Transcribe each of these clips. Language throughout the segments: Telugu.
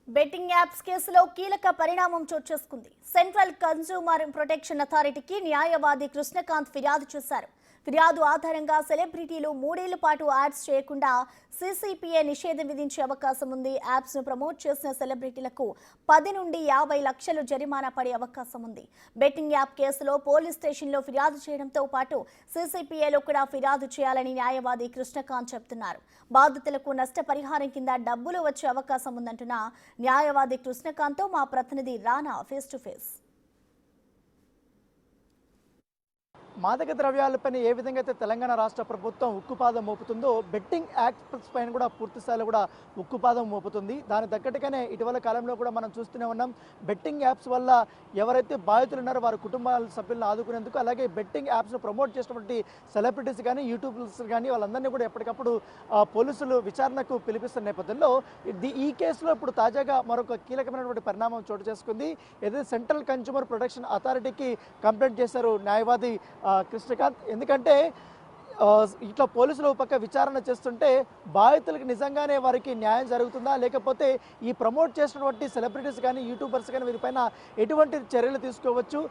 బెట్టింగ్ యాప్స్ కేసులో కీలక పరిణామం చోటు చేసుకుంది. సెంట్రల్ కన్స్యూమర్ ప్రొటెక్షన్ అథారిటీకి న్యాయవాది కృష్ణకాంత్ ఫిర్యాదు చేశారు. ఫిర్యాదు ఆధారంగా సెలబ్రిటీలు 3 ఏళ్ల పాటు యాడ్స్ చేయకుండా సీసీపీఏ నిషేధం విధించే అవకాశం ఉంది. యాప్స్ ను ప్రమోట్ చేసిన సెలబ్రిటీలకు 10 నుండి 50 లక్షలు జరిమానా పడే అవకాశం ఉంది. బెట్టింగ్ యాప్ కేసులో పోలీస్ స్టేషన్లో ఫిర్యాదు చేయడంతో పాటు సీసీపీఏలో కూడా ఫిర్యాదు చేయాలని న్యాయవాది కృష్ణకాంత్ చెబుతున్నారు. బాధితులకు నష్టపరిహారం కింద డబ్బులు వచ్చే అవకాశం ఉందంటున్న న్యాయవాది కృష్ణకాంత్తో మా ప్రతినిధి రానా ఫేస్ టు ఫేస్. మాదక ద్రవ్యాలపైన ఏ విధంగా అయితే తెలంగాణ రాష్ట్ర ప్రభుత్వం ఉక్కుపాదం మోపుతుందో బెట్టింగ్ యాక్ట్స్ పైన కూడా పూర్తి స్థాయిలో కూడా ఉక్కుపాదం మోపుతుంది. దాని తగ్గట్టుగానే ఇటీవల కాలంలో కూడా మనం చూస్తూనే ఉన్నాం. బెట్టింగ్ యాప్స్ వల్ల ఎవరైతే బాధితులు ఉన్నారో వారి కుటుంబాల సభ్యులను ఆదుకునేందుకు, అలాగే బెట్టింగ్ యాప్స్ను ప్రమోట్ చేసినటువంటి సెలబ్రిటీస్ కానీ యూట్యూబర్స్ కానీ వాళ్ళందరినీ కూడా ఎప్పటికప్పుడు పోలీసులు విచారణకు పిలిపిస్తున్న నేపథ్యంలో ఈ కేసులో ఇప్పుడు తాజాగా మరొక కీలకమైనటువంటి పరిణామం చోటు చేసుకుంది. ఏదైతే సెంట్రల్ కన్స్యూమర్ ప్రొటెక్షన్ అథారిటీకి కంప్లైంట్ చేశారు న్యాయవాది కృష్ణకాంత్. ఎందుకంటే ఇట్లా పోలీసులు పక్క విచారణ చేస్తుంటే బాధితులకు నిజంగానే వారికి న్యాయం జరుగుతుందా, లేకపోతే ఈ ప్రమోట్ చేసినటువంటి సెలబ్రిటీస్ కానీ యూట్యూబర్స్ కానీ వీరిపైన ఎటువంటి చర్యలు తీసుకోవచ్చు,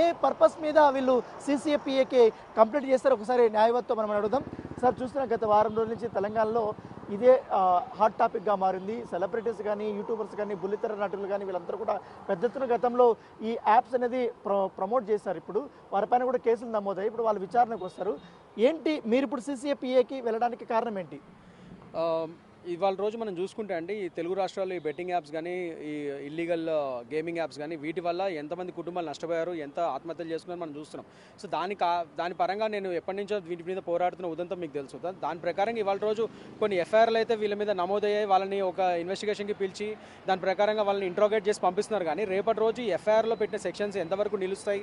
ఏ పర్పస్ మీద వీళ్ళు సీసీపీఏకి కంప్లీట్ చేస్తారు, ఒకసారి న్యాయవాదితో మనం అడుగుదాం. సార్, చూస్తున్న గత వారం రోజుల నుంచి తెలంగాణలో ఇదే హాట్ టాపిక్గా మారింది. సెలబ్రిటీస్ కానీ యూట్యూబర్స్ కానీ బుల్లితెర నటులు కానీ వీళ్ళందరూ కూడా పెద్ద ఎత్తున గతంలో ఈ యాప్స్ అనేది ప్రమోట్ చేశారు. ఇప్పుడు వారిపైన కూడా కేసులు నమోదాయి. ఇప్పుడు వాళ్ళు విచారణకు వస్తారు. ఏంటి మీరు ఇప్పుడు సీసీపీఏకి వెళ్ళడానికి కారణం ఏంటి? ఇవాళ రోజు మనం చూసుకుంటే అండి, ఈ తెలుగు రాష్ట్రాల్లో ఈ బెట్టింగ్ యాప్స్ కానీ ఈ ఇల్లీగల్ గేమింగ్ యాప్స్ కానీ వీటి వల్ల ఎంతమంది కుటుంబాలు నష్టపోయారు, ఎంత ఆత్మహత్యలు చేసుకున్నారు మనం చూస్తున్నాం. సో దాని పరంగా నేను ఎప్పటి నుంచో వీటి మీద పోరాడుతున్న ఉదంతం మీకు తెలుసు. దాని ప్రకారంగా ఇవాళ రోజు కొన్ని ఎఫ్ఐఆర్లు అయితే వీళ్ళ మీద నమోదయ్యాయి. వాళ్ళని ఒక ఇన్వెస్టిగేషన్కి పిలిచి దాని ప్రకారంగా వాళ్ళని ఇంట్రోగేట్ చేసి పంపిస్తున్నారు. కానీ రేపటి రోజు ఈ ఎఫ్ఐఆర్లో పెట్టిన సెక్షన్స్ ఎంతవరకు నిలుస్తాయి,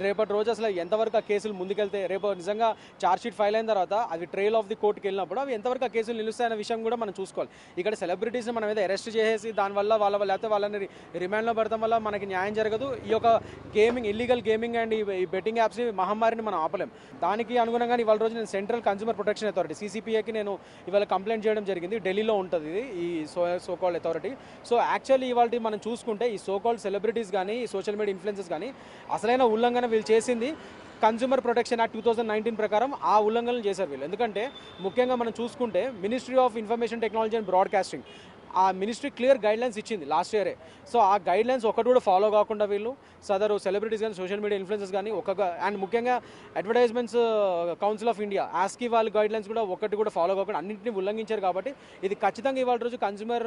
రేపటి రోజు అసలు ఎంతవరకు ఆ కేసులు ముందుకెళ్తాయి, రేపు నిజంగా ఛార్జ్షీట్ ఫైల్ అయిన తర్వాత అవి ట్రయల్ ఆఫ్ ది కోర్టుకి వెళ్ళినప్పుడు అవి ఎంతవరకు ఆ కేసులు నిలుస్తాయన్న విషయం కూడా మనం చూసుకోవాలి. ఇక్కడ సెలబ్రిటీస్ని మనం ఏదో అరెస్ట్ చేసేసి దానివల్ల లేకపోతే వాళ్ళని రిమాండ్లో పెడతాం వల్ల మనకి న్యాయం జరగదు. ఈ యొక్క ఇల్లీగల్ గేమింగ్ అండ్ ఈ బెట్టింగ్ యాప్స్ మహమ్మారిని మనం ఆపలేం. దానికి అనుగుణంగా ఇవాళ రోజు నేను సెంట్రల్ కన్స్యూమర్ ప్రొటెక్షన్ అథారిటీ సీసీపీఏకి నేను ఇవాళ కంప్లైంట్ చేయడం జరిగింది. ఢిల్లీలో ఉంటుంది ఇది ఈ సోకాల్డ్ అథారిటీ. సో యాక్చువల్లీ ఇవాళ మనం చూసుకుంటే ఈ సోకాల్డ్ సెలబ్రిటీస్ కానీ ఈ సోషల్ మీడియా ఇన్ఫ్లుయెన్సర్స్ కానీ అసలైన ఉల్లంఘన వీళ్ళు చేసింది కన్స్యూమర్ ప్రొటెక్షన్ యాక్ట్ 2019 ప్రకారం ఆ ఉల్లంఘనలు చేశారు వీళ్ళు. ఎందుకంటే ముఖ్యంగా మనం చూసుకుంటే ministry of information technology and broadcasting ఆ మినిస్ట్రీ క్లియర్ గైడ్లైన్స్ ఇచ్చింది లాస్ట్ ఇయరే. సో ఆ గైడ్లైన్స్ ఒకటి కూడా ఫాలో కాకుండా వీళ్ళు సదరు సెలబ్రిటీస్ కానీ సోషల్ మీడియా ఇన్ఫ్లుయెన్సర్స్ కానీ అండ్ ముఖ్యంగా advertisements council of India Aashiqui వాళ్ళ గైడ్లైన్స్ కూడా ఒకటి కూడా ఫాలో కాకుండా అన్నింటినీ ఉల్లంఘించారు. కాబట్టి ఇది ఖచ్చితంగా ఇవాళ రోజు కన్స్యూమర్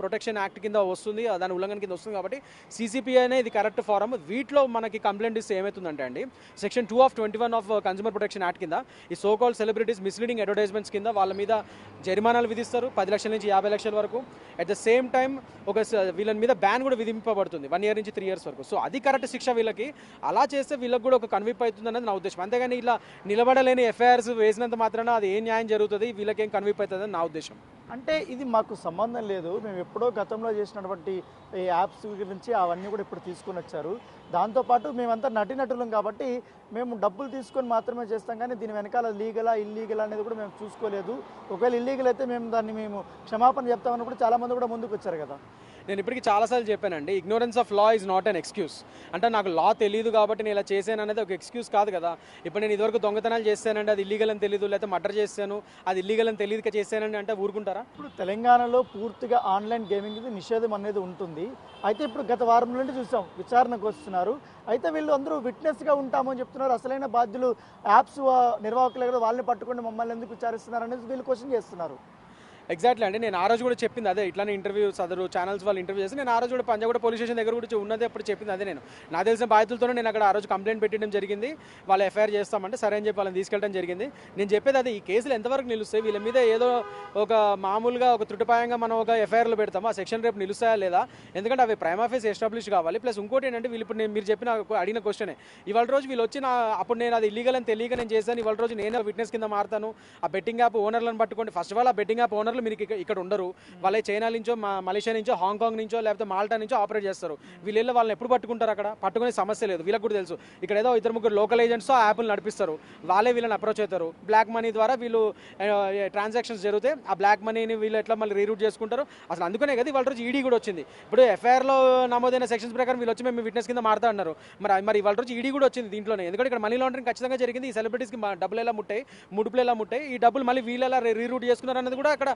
ప్రొటెక్షన్ యాక్ట్ కింద వస్తుంది, దాని ఉల్లంఘన కింద వస్తుంది. కాబట్టి సీసీపీఐనే ఇది కరెక్ట్ ఫారం. వీటిలో మనకి కంప్లైంట్ ఇస్తే ఏమవుతుందంటే అండి, section 2 of 21 of consumer protection act కింద ఈ సోకాల్డ్ సెలబ్రిటీస్ మిస్లీడింగ్ అడ్వర్టైజ్మెంట్స్ కింద వాళ్ళ మీద జరిమానాలు విధిస్తారు 10 లక్షల నుంచి 50 లక్షల వరకు. అట్ ద సేమ్ టైం వీళ్ళ మీద బ్యాన్ కూడా విధింపబడుతుంది 1 year నుంచి 3 years వరకు. సో అది కరెక్ట్ శిక్ష వీళ్ళకి. అలా చేస్తే వీళ్ళకి కూడా ఒక కన్విప్ అవుతుంది అనేది నా ఉద్దేశం. అంతేగాని ఇలా నిలబడలేని ఎఫ్ఐఆర్స్ వేసినంత మాత్రాన అది ఏం న్యాయం జరుగుతుంది, వీళ్ళకేం కన్విప్ అవుతుంది అని నా ఉద్దేశం. అంటే ఇది మాకు సంబంధం లేదు, మేము ఎప్పుడో గతంలో చేసినటువంటి ఈ యాప్స్ గురించి అవన్నీ కూడా ఇప్పుడు తీసుకొని వచ్చారు. దాంతోపాటు మేమంతా నటులం కాబట్టి మేము డబ్బులు తీసుకొని మాత్రమే చేస్తాం, కానీ దీని వెనకాల లీగలా ఇల్లీగలా అనేది కూడా మేము చూసుకోలేదు. ఒకవేళ ఇల్లీగల్ అయితే మేము క్షమాపణ చెప్తామని కూడా చాలామంది కూడా ముందుకు వచ్చారు కదా. నేను ఇప్పటికీ చాలాసార్లు చెప్పానండి, ignorance of law is not an excuse. అంటే నాకు లా తెలియదు కాబట్టి నేను ఇలా చేశాను అనేది ఒక ఎక్స్క్యూజ్ కాదు కదా. ఇప్పుడు నేను ఇదివరకు దొంగతనాలు చేశానండి, అది ఇల్లీగల్ అని తెలియదు, లేకపోతే మర్డర్ చేశాను అది ఇల్లీగల్ అని తెలియక చేశానండి అంటే ఊరుకుంటారా? ఇప్పుడు తెలంగాణలో పూర్తిగా ఆన్లైన్ గేమింగ్ నిషేధం అనేది ఉంటుంది. అయితే ఇప్పుడు గత వారం నుండి చూసాం విచారణకు వస్తున్నారు. అయితే వీళ్ళు అందరూ విట్నెస్గా ఉంటామని చెప్తున్నారు. అసలైన బాధ్యులు యాప్స్ నిర్వాహకులు కదా, వాళ్ళని పట్టుకొని మమ్మల్ని ఎందుకు విచారిస్తున్నారు అనేది వీళ్ళు క్వశ్చన్ చేస్తున్నారు. ఎగ్జాక్ట్లీ అండి, నేను ఆ రోజు కూడా చెప్పింది అదే. ఇట్లానే ఇంటర్వ్యూ సదరు ఛానల్స్ వాళ్ళు ఇంటర్వ్యూ చేసి నేను ఆ రోజు కూడా పంజాగూడ పోలీస్ స్టేషన్ దగ్గర కూడా ఉన్నదే అప్పుడు చెప్పింది అదే. నేను నాకు తెలిసిన బాధితులతోనే నేను అక్కడ ఆ రోజు కంప్లైంట్ పెట్టడం జరిగింది. వాళ్ళు ఎఫ్ఐఆర్ చేస్తామంటే సరే అని చెప్పి వాళ్ళని తీసుకెళ్ళడం జరిగింది. నేను చెప్పేది అదే, ఈ కేసులు ఎంతవరకు నిలుస్తాయి, వీళ్ళ మీద ఏదో ఒక మామూలుగా ఒక త్రుటిపాయంగా మనం ఒక ఎఫ్ఐఆర్లు పెడతాము, ఆ సెక్షన్ రేపు నిలుస్తాయా లేదా, ఎందుకంటే అవి ప్రైమా ఫేస్ ఎస్టాబ్లిష్ కావాలి. ప్లస్ ఇంకోటి ఏంటంటే వీళ్ళు ఇప్పుడు మీరు చెప్పిన అడిగిన క్వశ్చనే, ఇవాళ రోజు వీళ్ళు వచ్చి అప్పుడు నేను అది ఇల్లీగల్ అని తెలియక నేను చేశాను, ఇవాళ రోజు నేను విట్నెస్ కింద మారుతాను, ఆ బెట్టింగ్ యాప్ ఓనర్లను పట్టుకోండి. ఫస్ట్ ఆఫ్ ఆల్ ఆ బెట్టింగ్ యాప్ ఓనర్ ఓనర్లు మీరు ఇక్కడ ఉండరు, వాళ్ళే చైనా నుంచో మలేషియా నుంచో హాంకాంగ్ నుంచో లేకపోతే మాల్టా నుంచో ఆపరేట్ చేస్తారు. వీళ్ళు వాళ్ళని ఎప్పుడు పట్టుకుంటారు? అక్కడ పట్టుకునే సమస్య లేదు, వీళ్ళకి కూడా తెలుసు. ఇక్కడ ఏదో 2-3 లోకల్ ఏజెంట్స్ ఆ యాప్లు నడిపిస్తారు, వాళ్ళే వీళ్ళని అప్రోచ్ అవుతారు. బ్లాక్ మనీ ద్వారా వీళ్ళు ట్రాన్సాక్షన్స్ జరిగితే ఆ బ్లాక్ మనీని వీళ్ళు ఎట్లా మళ్ళీ రీరూట్ చేసుకుంటారు. అసలు అందుకనే కదా ఇవాళ రోజు ఈడీ కూడా వచ్చింది. ఇప్పుడు ఎఫ్ఐఆర్లో నమోదైన సెక్షన్స్ ప్రకారం వీళ్ళు వచ్చి మేము విట్నెస్ కింద మారుతా అన్నారు. మరి ఇవాళ రోజు ఈడీ కూడా వచ్చింది దీంట్లోనే. ఎందుకంటే ఇక్కడ మనీ లాండరింగ్ ఖచ్చితంగా జరిగింది. ఈ సెలబ్రిటీస్కి డబ్బులు ఎలా ముట్టాయి, ముడుపులు ఎలా ముట్టాయి, ఈ డబ్బులు మళ్ళీ వీళ్ళు ఎలా రీరూట్ చేసుకున్నారు అన్నది కూడా అక్కడ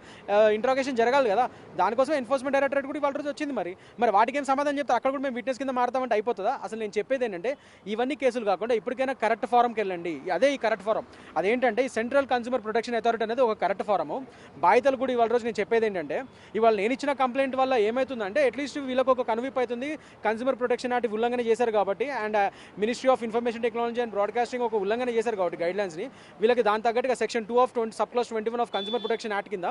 ఇంట్రాగేషన్ జరగాలి కదా. దానికోసం ఎన్ఫోర్స్మెంట్ డైరెక్టరేట్ కూడా ఇవాళ రోజు వచ్చింది. మరి వాటికి ఏం సమాధానం చెప్తారు? అక్కడ కూడా మేము విట్నెస్ కింద మారుతామంటే అయిపోతుందా? అసలు నేను చెప్పేది ఏంటంటే ఇవన్నీ కేసులు కాకుండా ఇప్పటికైనా కరెక్ట్ ఫారంకి వెళ్ళండి. అదే ఈ కరెక్ట్ ఫారం. అదేంటంటే ఈ సెంట్రల్ కన్స్యూమర్ ప్రొటెక్షన్ అథారిటీ అనేది ఒక కరెక్ట్ ఫారము. బాధితులు కూడా ఇవాళ రోజు నేను చెప్పేది ఏంటంటే ఇవాళ నేను ఇచ్చిన కంప్లైంట్ వల్ల ఏమవుతుందంటే అట్లీస్ట్ వీళ్ళకి ఒక కనువిప్పు అవుతుంది. కన్స్యూమర్ ప్రొటెక్షన్ యాక్ట్ ఉల్లంఘన చేశారు కాబట్టి and ministry of information technology and broadcasting ఒక ఉల్లంఘన చేశారు కాబట్టి గైడ్లైన్స్ని, వీళ్ళకి దాని తగ్గట్టుగా section 2 of sub class 21 of consumer protection act కింద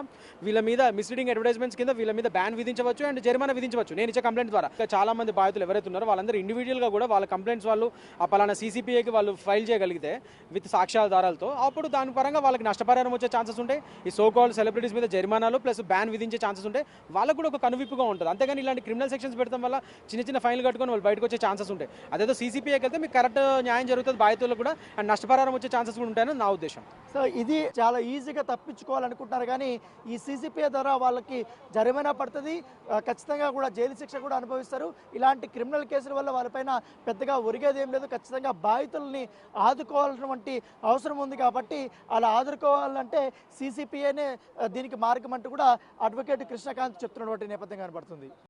వీళ్ళ మీద మిస్లీడింగ్ అడ్వర్టైజ్మెంట్స్ కింద వీళ్ళ మీద బ్యాన్ విధించవచ్చు అండ్ జరిమానా విధించవచ్చు నేను ఇచ్చే కంప్లైంట్ ద్వారా. చాలా మంది బాధితులు ఎవరైతే ఉన్నారో వాళ్ళందరూ ఇండివిజువల్గా కూడా వాళ్ళ కంప్లైంట్స్ వాళ్ళు ఆ పలానా CCPAకి వాళ్ళు ఫైల్ చేయగలిగితే విత్ సాక్ష్యాధారాలతో అప్పుడు దాని పరంగా వాళ్ళకి నష్టపరిహారం వచ్చే ఛాన్సెస్ ఉంటాయి. ఈ సో కాల్డ్ సెలబ్రిటీస్ మీద జరిమానాలు ప్లస్ బ్యాన్ విధించే ఛాన్సెస్ ఉంటాయి. వాళ్ళకు కూడా ఒక కనువిప్పుగా ఉంటుంది. అంతేగాని ఇలాంటి క్రిమినల్ సెక్షన్స్ పెడతాం వల్ల చిన్న ఫైన్లు కట్టుకొని వాళ్ళు బయటకు వచ్చే ఛాన్సెస్ ఉంటాయి. అదేదో CCPAకి వెళ్తే మీకు కరెక్ట్ న్యాయం జరుగుతుంది బాధితులకు కూడా అండ్ నష్టపరిహారం వచ్చే ఛాన్సెస్ కూడా ఉంటాయని నా ఉద్దేశం. సో ఇది చాలా ఈజీగా తప్పించుకోవాలనుకుంటున్నారు కానీ ఈ CCPA ద్వారా వాళ్ళకి జరిమానా పడుతుంది, ఖచ్చితంగా కూడా జైలు శిక్ష కూడా అనుభవిస్తారు. ఇలాంటి క్రిమినల్ కేసుల వల్ల వాళ్ళపైన పెద్దగా ఒరిగేది ఏం లేదు. ఖచ్చితంగా బాధితుల్ని ఆదుకోవాల్సినటువంటి అవసరం ఉంది కాబట్టి అలా ఆదుకోవాలంటే CCPAనే దీనికి మార్గం అంటూ కూడా అడ్వకేట్ కృష్ణకాంత్ చెప్తున్నటువంటి నేపథ్యం కనబడుతుంది.